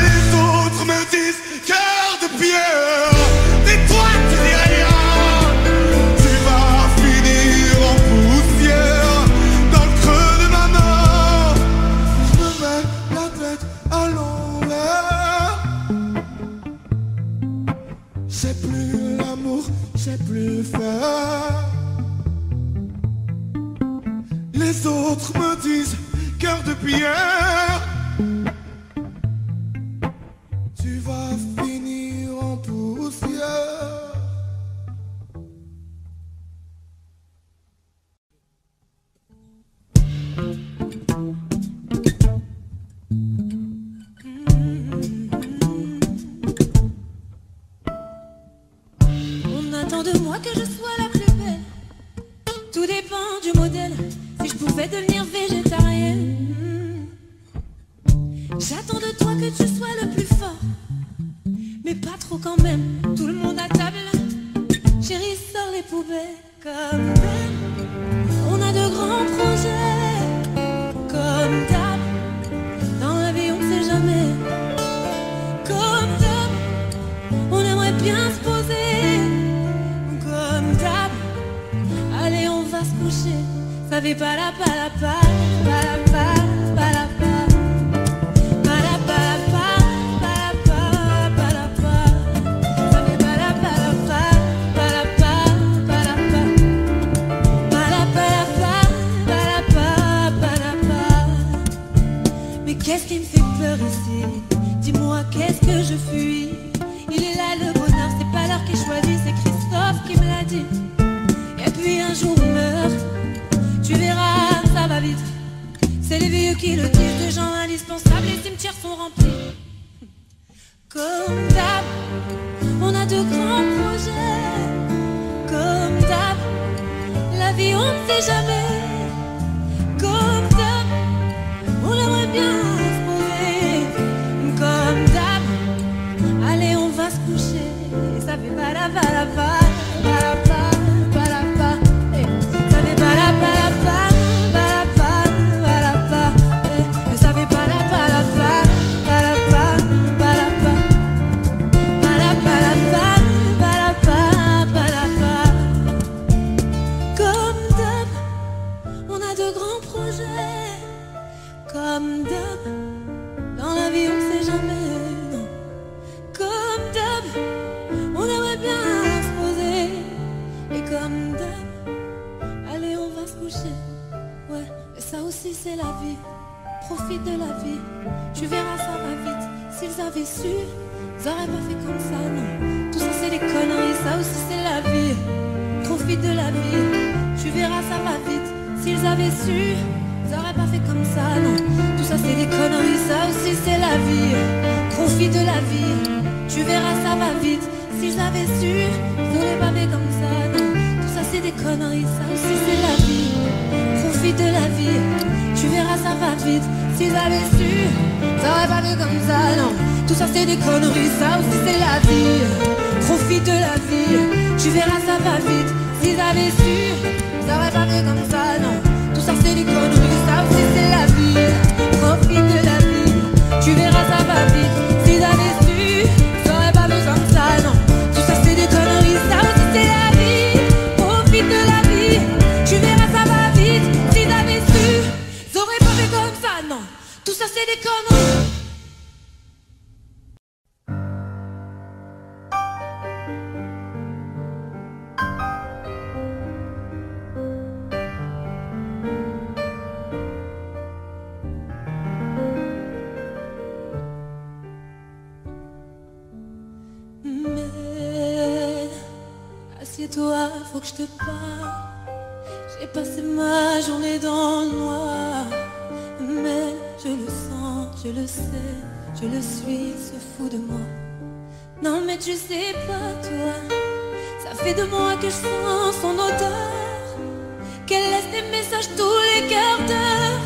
S1: les autres me disent cœur de pierre, mais toi tu dis rien. Tu vas finir en poussière dans le creux de ma main. Je me mets la tête à l'envers. C'est plus l'amour, c'est plus faire. Les autres me disent cœur de pierre. Tu vas finir en poussière.
S2: J'attends de moi que je sois la plus belle. Tout dépend du modèle. Si je pouvais devenir végétarienne. J'attends de toi que tu sois le plus fort. Mais pas trop quand même. Tout le monde à table. Chérie, sors les poubelles comme d'hab. On a de grands projets comme d'hab. Dans la vie on sait jamais. Comme d'hab. On aimerait bien se poser comme d'hab. Allez on va se coucher. Ça fait pas la pa la pa pa la pa pa la pa. Qu'est-ce qui me fait peur ici? Dis-moi, qu'est-ce que je fuis? Il est là le bonheur, c'est pas l'heure qui choisit, c'est Christophe qui me l'a dit. Et puis un jour on meurt, tu verras, ça va vite. C'est les vieux qui le disent, de gens indispensables, les cimetières sont remplis. Comme d'hab, on a de grands projets. Comme d'hab, la vie on ne sait jamais. Comme d'hab, on aimerait bien se poser comme d'hab. Allez on va se coucher. Et ça fait pas la pa la pa pa la pa pa la pa. Ça fait pas la pa la pa pa la pa pa la pa. Ça fait pas la pa la pa pa la pa pa la pa. Pa la pa la pa pa la pa pa la pa. Comme d'hab, on a de grands projets. Comme d'hab, dans la vie on sait jamais. Non. Comme d'hab, on aimerait bien se poser. Et comme d'hab, allez on va se coucher. Ouais, et ça aussi c'est la vie. Profite de la vie, tu verras ça va vite. S'ils avaient su, ils auraient pas fait comme ça, non. Tout ça c'est des conneries, ça aussi c'est la vie. Profite de la vie, tu verras ça va vite. S'ils avaient su, ils auraient pas fait comme ça, non. Tout ça c'est des conneries, ça aussi c'est la vie. Profite de la vie, tu verras ça va vite. S'ils avaient su, ils auraient pas fait comme ça, non. Tout ça c'est des conneries, ça aussi c'est la vie. Profite de la vie, tu verras ça va vite. S'ils avaient su, ils auraient pas fait comme ça, non. Tout ça c'est des conneries, ça aussi c'est la vie. Profite de la vie, tu verras ça va vite. S'ils avaient su, ils auraient pas fait comme ça, non. Tout ça c'est des conneries, ça aussi c'est la vie. Profite de la vie, tu verras ça va vite. S'ils avaient su, ils auraient pas fait comme ça, non. Tout ça c'est des conneries, ça aussi c'est la vie. Profite de la vie, tu verras ça va vite. S'ils avaient su, ils auraient pas fait comme ça, non. Tout ça c'est des conneries. Assieds-toi, faut que je te parle. J'ai passé ma journée dans le noir. Mais je le sens, je le sais, je le suis, se fout de moi. Non mais tu sais pas toi, ça fait 2 mois que je sens son odeur, qu'elle laisse des messages tous les quarts d'heure.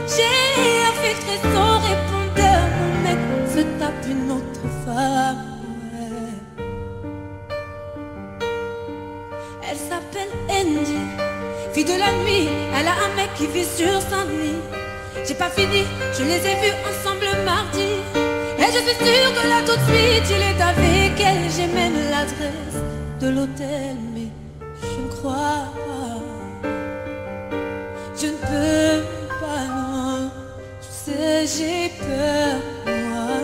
S2: J'ai affecté son répondeur, mon mec se tape une autre femme. Elle s'appelle Andy, fille de la nuit, elle a un mec qui vit sur Saint-Denis. J'ai pas fini, je les ai vus ensemble mardi. Et je suis sûre que là tout de suite il est avec elle. J'ai même l'adresse de l'hôtel, mais je ne crois pas. Je ne peux pas, non. Tu sais, j'ai peur, moi.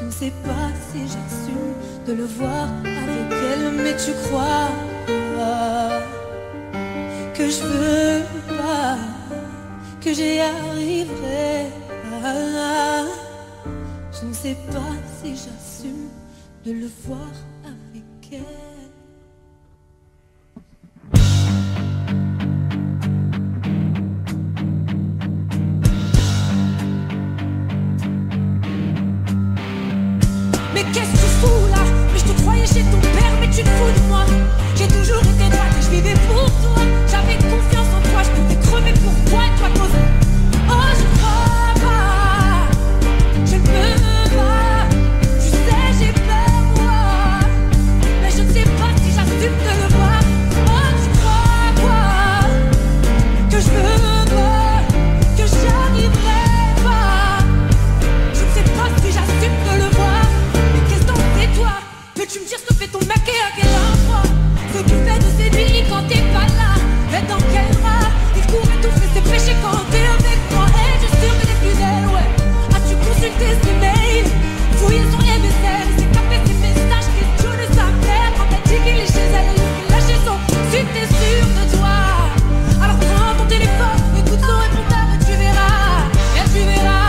S2: Je ne sais pas si j'assume de le voir avec elle, mais tu crois pas que je veux pas, que j'y arriverai pas. Je ne sais pas si j'assume de le voir avec elle. Mais qu'est-ce que tu fous là? Mais je te croyais chez ton père, mais tu te fous ton mec est à quel endroit? S'occuper de ses nuits quand t'es pas là. Mais dans quel drap? Il court étouffer ses péchés quand t'es avec moi. Et je sûr que t'es fidèle, ouais. As-tu consulté ses mails? Fouillé son MSN, c'est tapé ses messages, question de sa mère. Quand t'as dit qu'il est chez elle, il a lâché son. Si t'es sûr de toi, alors prends ton téléphone, écoute son répondeur et tu verras. Et tu verras.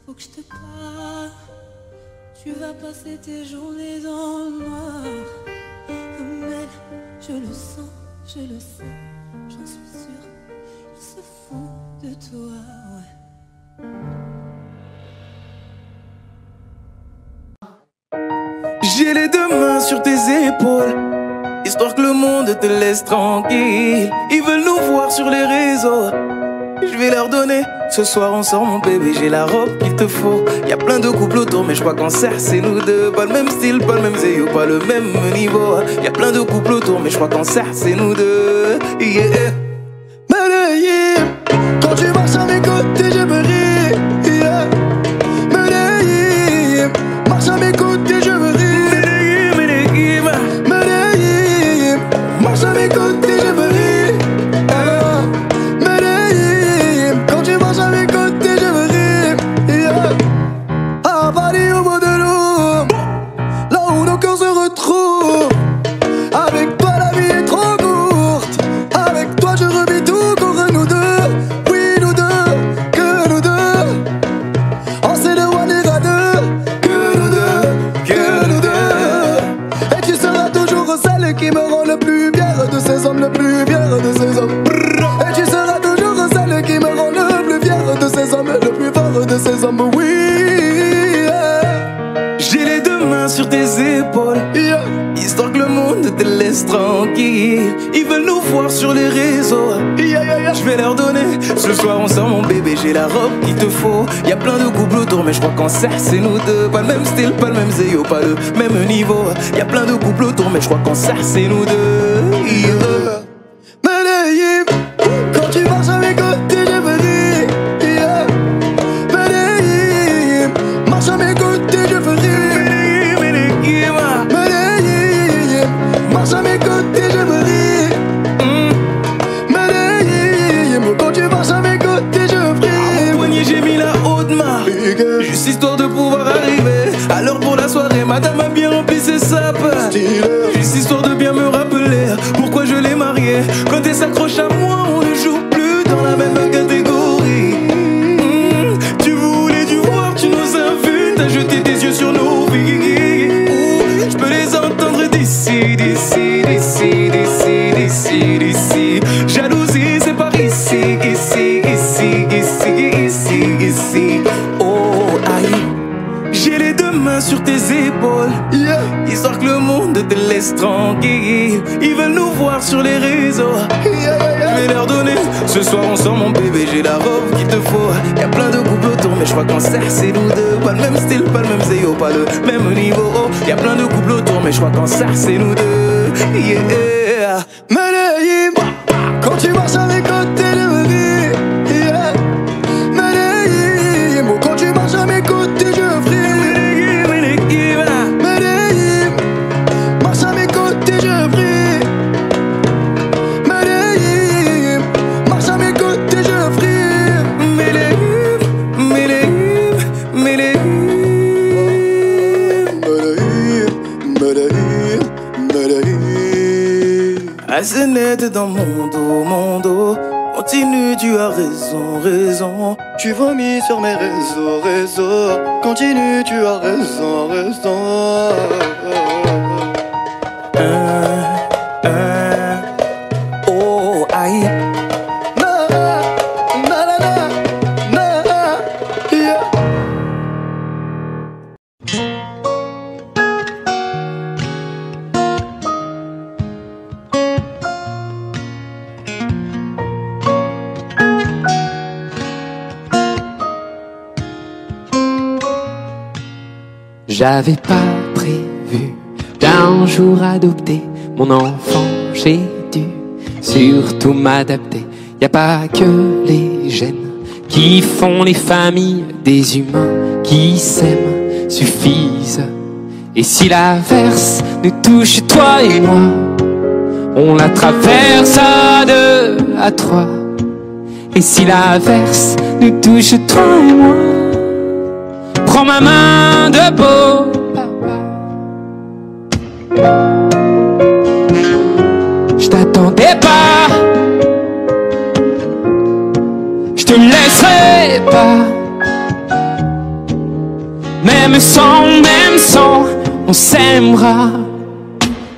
S2: Faut que je te parle. Tu vas passer tes journées dans le noir. Comme elle, je le sens, je le sais, j'en suis sûre. Il se fout de toi, ouais.
S1: J'ai les deux mains sur tes épaules, histoire que le monde te laisse tranquille. Ils veulent nous voir sur les réseaux, je vais leur donner. Ce soir on sort mon bébé, j'ai la robe qu'il te faut. Y'a plein de couples autour mais je crois qu'en serre c'est nous deux. Pas le même style, pas le même zéyo, pas le même niveau. Y'a plein de couples autour mais je crois qu'en serre c'est nous deux. Yeah. Medellín, quand tu marches à mes côtés je me ris. Yeah. Medellín, marche à mes côtés je me ris. Medellín, Medellín, marche à mes côtés je me ris. Avec toi la vie est trop courte. Avec toi je revis tout contre nous deux. Oui nous deux, que nous deux. On sait de one ira deux. Que nous deux, que nous deux. Et tu seras toujours celle qui me rend le plus fier de ces hommes, le plus fier de ces hommes. Et tu seras toujours celle qui me rend le plus fier de ces hommes, le plus fort de ces hommes. Oui, j'ai les deux mains sur tes épaules, histoire que le monde te laisse tranquille. Ils veulent nous voir sur les réseaux, je vais leur donner. Ce soir on sort mon bébé, j'ai la robe qu'il te faut. Y'a plein de couples autour mais je crois qu'en serre c'est nous deux. Pas le même style, pas le même zéyo, pas le même niveau. Y'a plein de couples autour mais je crois qu'en serre c'est nous deux. Medellín, quand tu marches à mes côtés je me ris. Medellín, marche à mes côtés je me ris. Marche à mes côtés, je me ris. Medellín, quand tu marches à mes côtés, je prie. À mon poignet, j'ai mis la haute main, juste histoire de pouvoir arriver à l'heure pour la soirée. Madame a bien rempli ses sapes, juste histoire de bien me rappeler pourquoi je l'ai mariée. Quand elle s'accroche à moi, on ne joue plus dans la même catégorie. Tu voulais du voir, tu nous as vus, t'as jeté tes yeux sur nos vies. Je peux les entendre d'ici, d'ici, d'ici, d'ici, d'ici, d'ici. Jalousie, c'est par ici, ici, ici, ici, ici, ici. Oh, aïe. J'ai les deux mains sur tes épaules, histoire que le monde te laisse tranquille. Ils veulent nous voir sur les réseaux, je vais leur donner. Ce soir on sort mon bébé, j'ai la robe qu'il te faut. Y'a plein de couples autour mais je crois qu'en serre c'est nous deux. Pas le même style, pas le même zéyo, pas le même niveau. Y'a plein de couples autour mais je crois qu'en serre c'est nous deux. Yeah. Medellín, quand tu marches à mes côtés je me ris. Yeah. Medellín, quand tu marches à mes côtés je fris. Medellín, marche à mes côtés je prie. Medellín, marche à mes côtés je prie. Medellín, Medellín, Medellín, Medellín, Medellín. Assez net dans mon dos. Continue, tu as raison, raison. Tu vomis sur mes réseaux. Continue, tu as raison, raison.
S3: J'avais pas prévu d'un jour adopter mon enfant, j'ai dû surtout m'adapter. Y a pas que les gènes qui font les familles, des humains qui s'aiment suffisent. Et si l'averse nous touche, toi et moi, on la traverse à 2, à 3. Et si l'averse nous touche, toi et moi, prends ma main de beau papa. Je t'attendais pas, je te laisserai pas. Même sans, on s'aimera.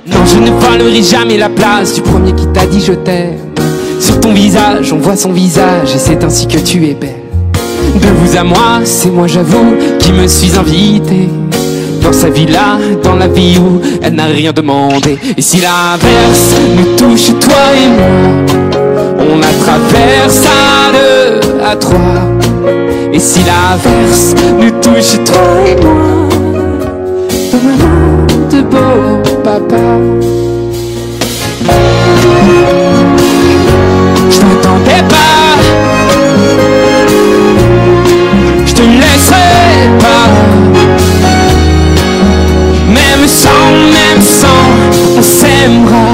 S3: Non, je ne volerai jamais la place du premier qui t'a dit je t'aime. Sur ton visage, on voit son visage et c'est ainsi que tu es belle. De vous à moi, c'est moi j'avoue qui me suis invité dans sa villa, dans la vie où elle n'a rien demandé. Et si l'averse nous touche, toi et moi, on la traverse à 2, à 3. Et si l'averse nous touche, toi et moi, de maman, de beau papa. Je t'attendais pas, je te laisserai pas. Même sans, on s'aimera.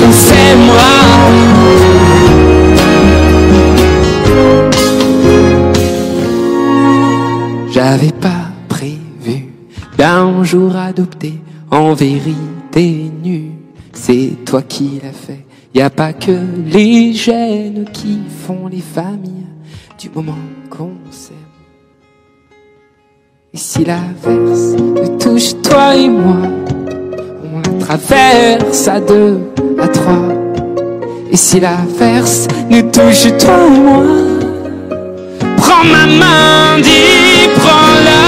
S3: On s'aimera. J'avais pas prévu d'un jour adopter, en vérité nu, c'est toi qui l'as fait. Y a pas que les gènes qui font les familles, du moment qu'on s'aime. Et si l'averse nous touche, toi et moi, on la traverse à 2, à 3. Et si l'averse nous touche, toi et moi, prends ma main, dis prends-la.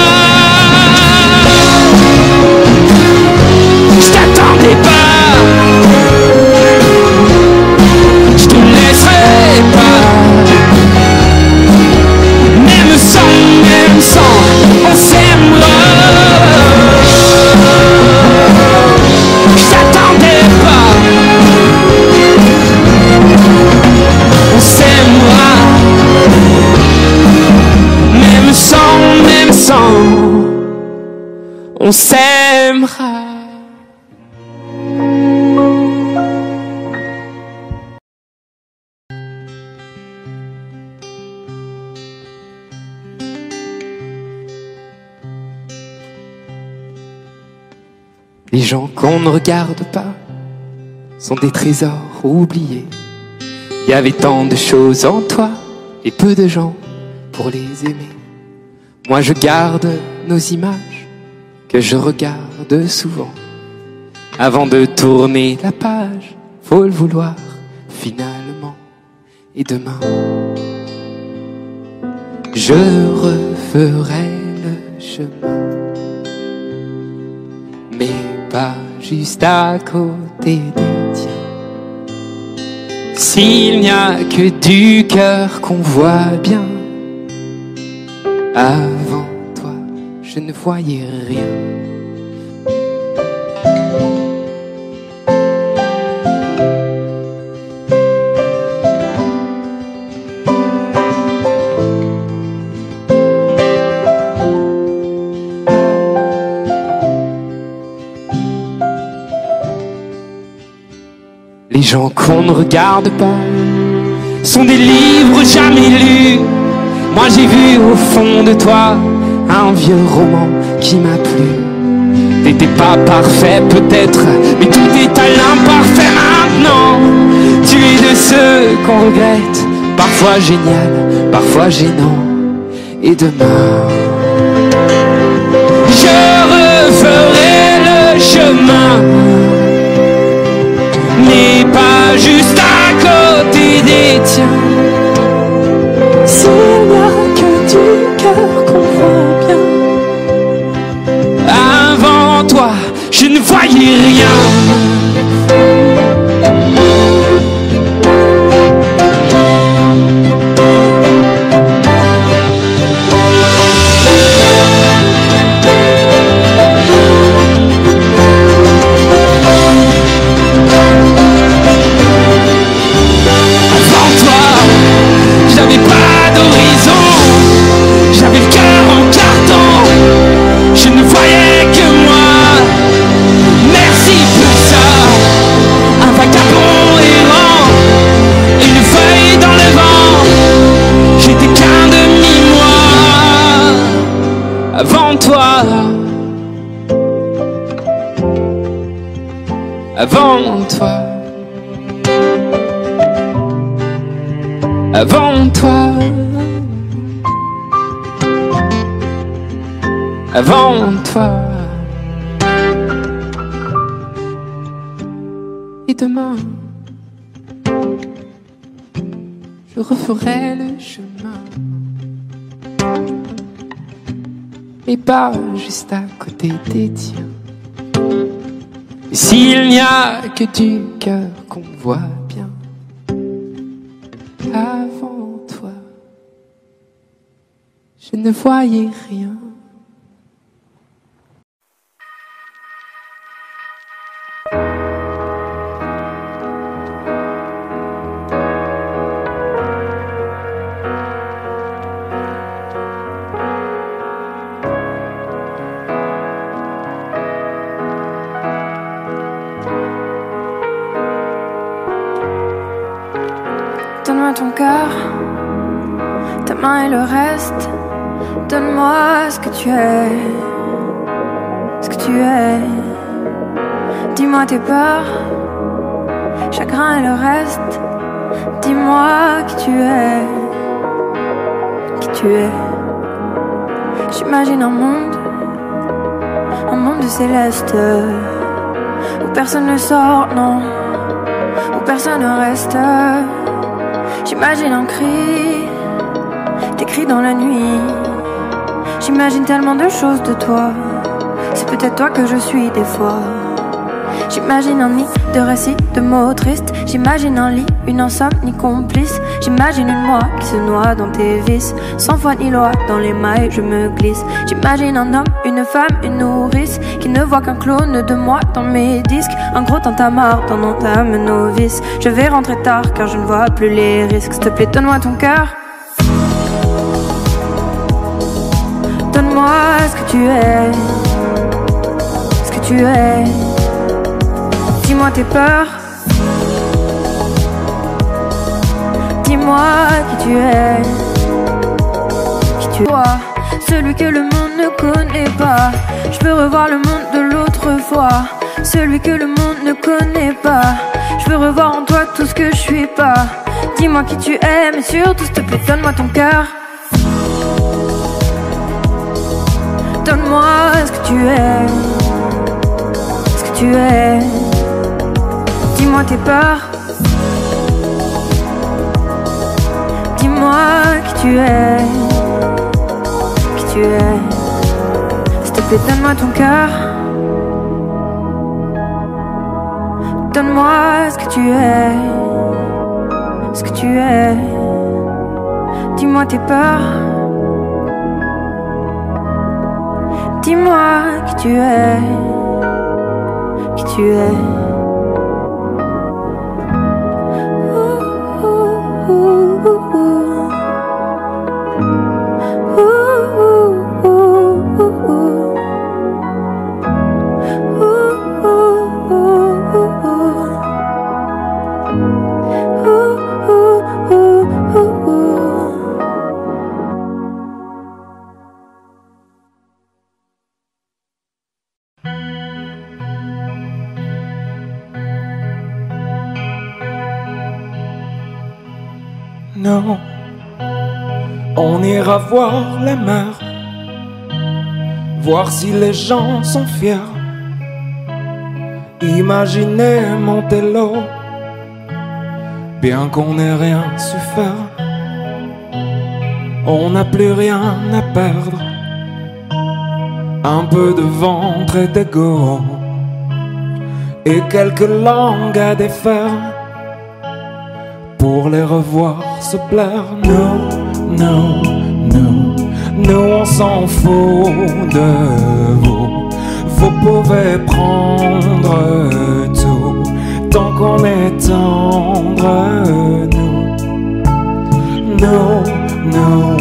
S3: Je t'attendais pas, je te laisserai pas. Même sans, on s'aimera. Je t'attendais pas, on s'aimera. Même sans, on s'aimera. Les gens qu'on ne regarde pas sont des trésors oubliés. Il y avait tant de choses en toi et peu de gens pour les aimer. Moi je garde nos images que je regarde souvent. Avant de tourner la page, faut le vouloir finalement. Et demain, je referai le chemin, mais pas juste à côté des tiens. S'il n'y a que du cœur qu'on voit bien, avant toi, je ne voyais rien. Les gens qu'on ne regarde pas sont des livres jamais lus. Moi j'ai vu au fond de toi un vieux roman qui m'a plu. T'étais pas parfait peut-être, mais tout est à l'imparfait maintenant. Tu es de ceux qu'on regrette, parfois génial, parfois gênant. Et demain, je referai le chemin, mais pas juste à côté des tiens. S'il n'y a que du cœur qu'on voit bien, avant toi, je ne voyais rien. avant toi, avant toi, avant toi, avant toi. Et demain, je referai le chemin, mais pas juste à côté des tiens. Et s'il n'y a que du cœur qu'on voit bien, avant toi, je ne voyais rien.
S2: Donne-moi ton cœur, ta main et le reste. Donne-moi ce que tu es, ce que tu es. Dis-moi tes peurs, chagrin et le reste. Dis-moi qui tu es, qui tu es. J'imagine un monde de céleste, où personne ne sort, non, où personne ne reste. J'imagine un cri, des cris dans la nuit. J'imagine tellement de choses de toi. C'est peut-être toi que je suis des fois. J'imagine un nid de récits, de mots tristes. J'imagine un lit, une insomnie complice. J'imagine une moi qui se noie dans tes vices. Sans foi ni loi, dans les mailles je me glisse. J'imagine un homme, une femme, une nourrice, qui ne voit qu'un clone de moi dans mes disques. Un gros tintamarre dans mon âme novice. Je vais rentrer tard car je ne vois plus les risques. S'il te plaît, donne-moi ton cœur. Donne-moi ce que tu es, ce que tu es. Dis-moi tes peurs, dis-moi qui tu es, qui tu es. Toi, celui que le monde ne connaît pas. Je veux revoir le monde de l'autre fois. Celui que le monde ne connaît pas. Je veux revoir en toi tout ce que je suis pas. Dis-moi qui tu es, mais surtout s'il te plaît, donne-moi ton cœur. Donne-moi ce que tu es, ce que tu es. Dis-moi tes peurs, dis-moi qui tu es, qui tu es. S'il te plaît, donne-moi ton cœur. Donne-moi ce que tu es, ce que tu es. Dis-moi tes peurs, dis-moi qui tu es, qui tu es.
S1: Non, on ira voir la mer, voir si les gens sont fiers. Imaginez Montello, bien qu'on n'ait rien su faire. On n'a plus rien à perdre, un peu de ventre et d'ego, et quelques langues à défaire, pour les revoir se plaire. Non, non, non, nous on s'en fout de vous. Vous pouvez prendre tout, tant qu'on est tendre. Nous, non,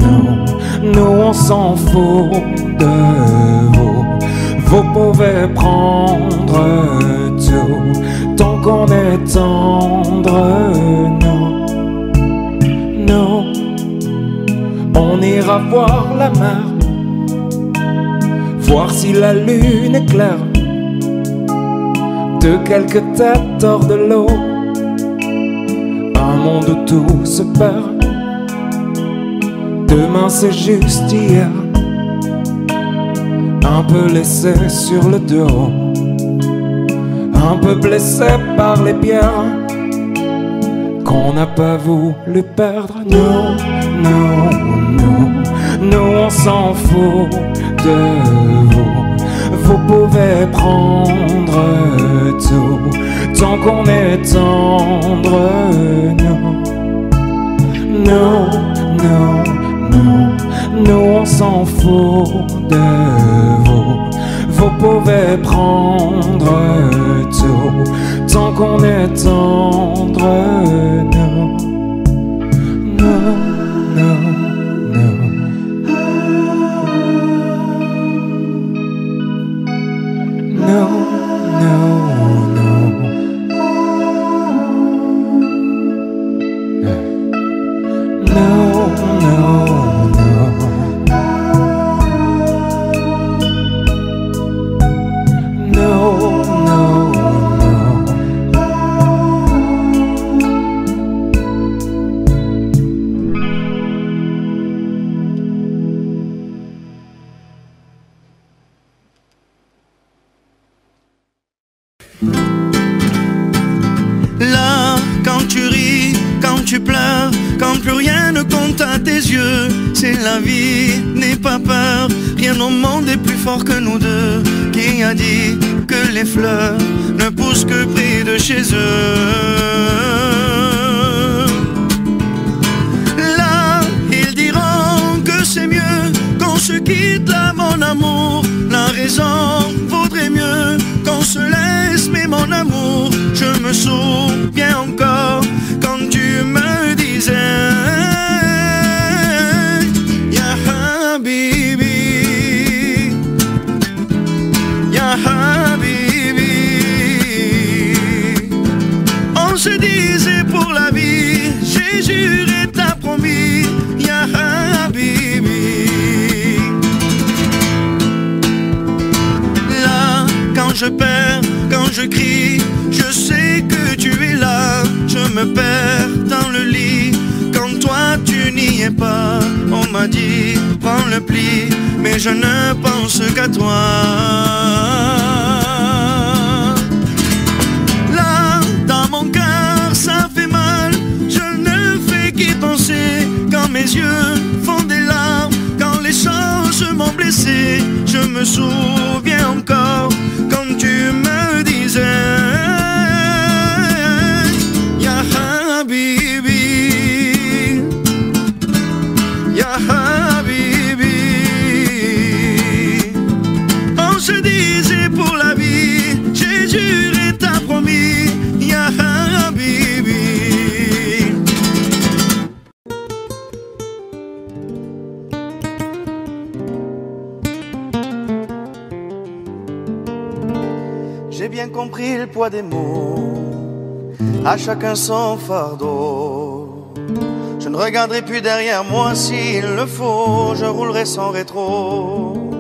S1: non, nous on s'en fout de vous. Vous pouvez prendre tout, tant qu'on est tendre. Non, non, on ira voir la mer,
S3: voir si la lune éclaire de quelques têtes hors de l'eau. Un monde où tout se perd. Demain c'est juste hier, un peu laissé sur le dos, un peu blessé par les pierres qu'on n'a pas voulu perdre. Nous, on s'en fout de vous. Vous pouvez prendre tout tant qu'on est tendre. Nous on s'en fout de vous. Vous pouvez prendre tout tant qu'on est tendre.
S1: Là, quand tu ris, quand tu pleures, quand plus rien ne compte à tes yeux, c'est la vie, n'aie pas peur, rien au monde est plus fort que nous deux. Qui a dit que les fleurs ne poussent que près de chez eux? Là, ils diront que c'est mieux qu'on se quitte là, mon amour. La raison vaudrait mieux qu'on se laisse, mais mon amour, je me souviens encore quand tu me disais Ya Habibi, Ya Habibi. On se disait pour la vie, j'ai juré, t'as promis Ya Habibi. Là, quand je perds, quand je crie, je sais que tu es là. Je me perds dans le lit quand toi tu n'y es pas. On m'a dit prends le pli, mais je ne pense qu'à toi. Là, dans mon cœur ça fait mal. Je ne fais qu'y penser quand mes yeux font des larmes, quand les choses m'ont blessé. Je me souviens encore quand tu me disais Ya Habibi, Ya Habibi. On se disait pour la vie, j'ai juré, t'as promis Ya Habibi. J'ai bien compris le poids des mots, à chacun son fardeau. Je ne regarderai plus derrière moi s'il le faut, je roulerai sans rétro.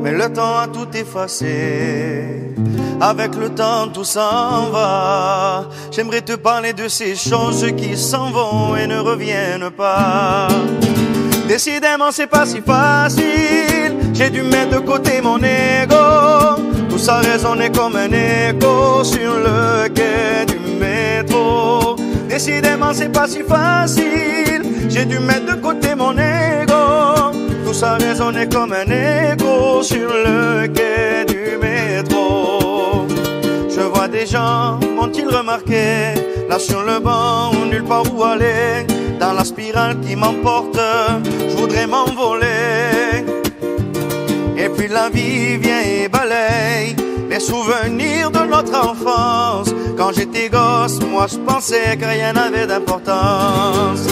S1: Mais le temps a tout effacé, avec le temps tout s'en va. J'aimerais te parler de ces choses qui s'en vont et ne reviennent pas. Décidément c'est pas si facile, j'ai dû mettre de côté mon ego. Tout ça résonnait comme un écho sur le quai du métro. Décidément c'est pas si facile, j'ai dû mettre de côté mon ego. Tout ça résonnait comme un écho sur le quai du métro. Je vois des gens, m'ont-ils remarqué, là sur le banc, nulle part où aller. Dans la spirale qui m'emporte, je voudrais m'envoler. Et puis la vie vient et balaye les souvenirs de notre enfance. Quand j'étais gosse, moi je pensais que rien n'avait d'importance.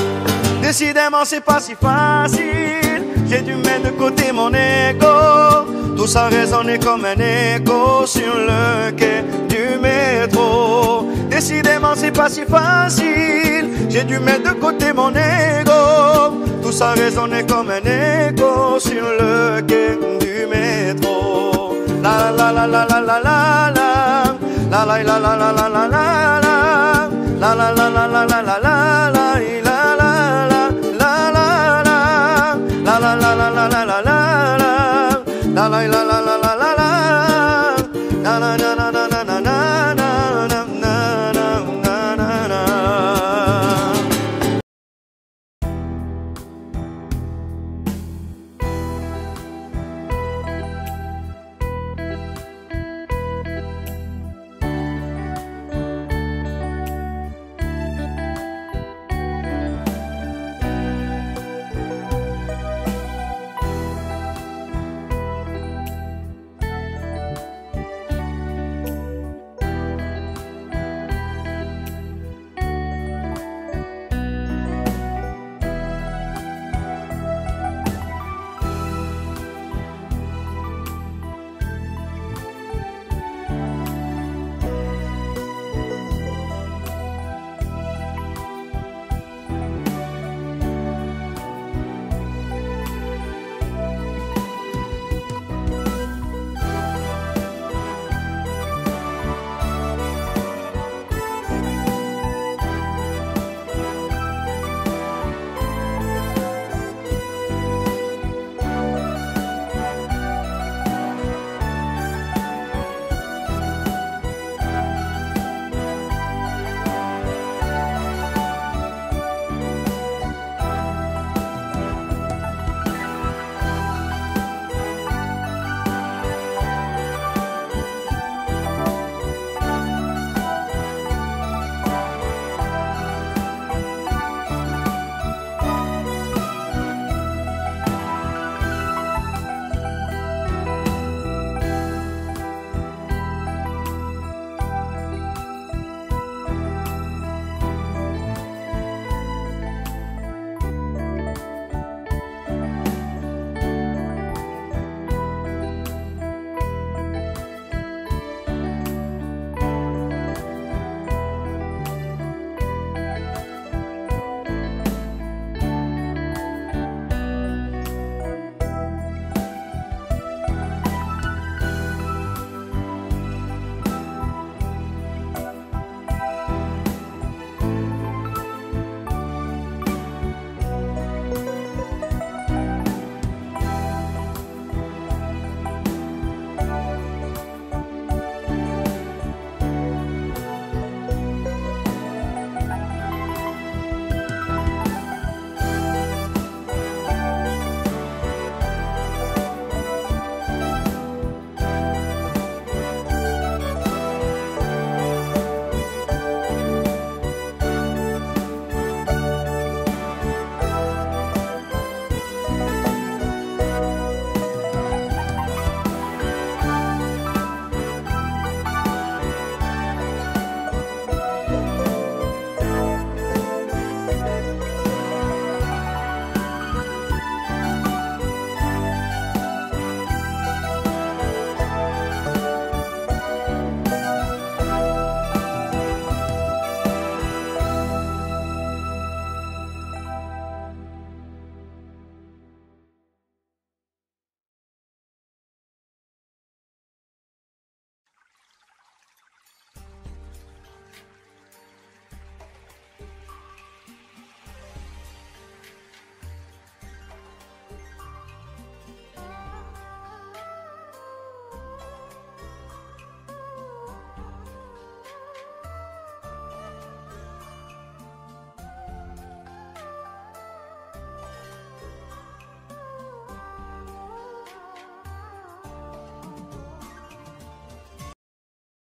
S1: Décidément c'est pas si facile, j'ai dû mettre de côté mon ego. Tout ça résonnait comme un écho sur le quai du métro. Décidément c'est pas si facile, j'ai dû mettre de côté mon ego. Tout ça résonnait comme un écho sur le quai du métro. la la la la la la la la la la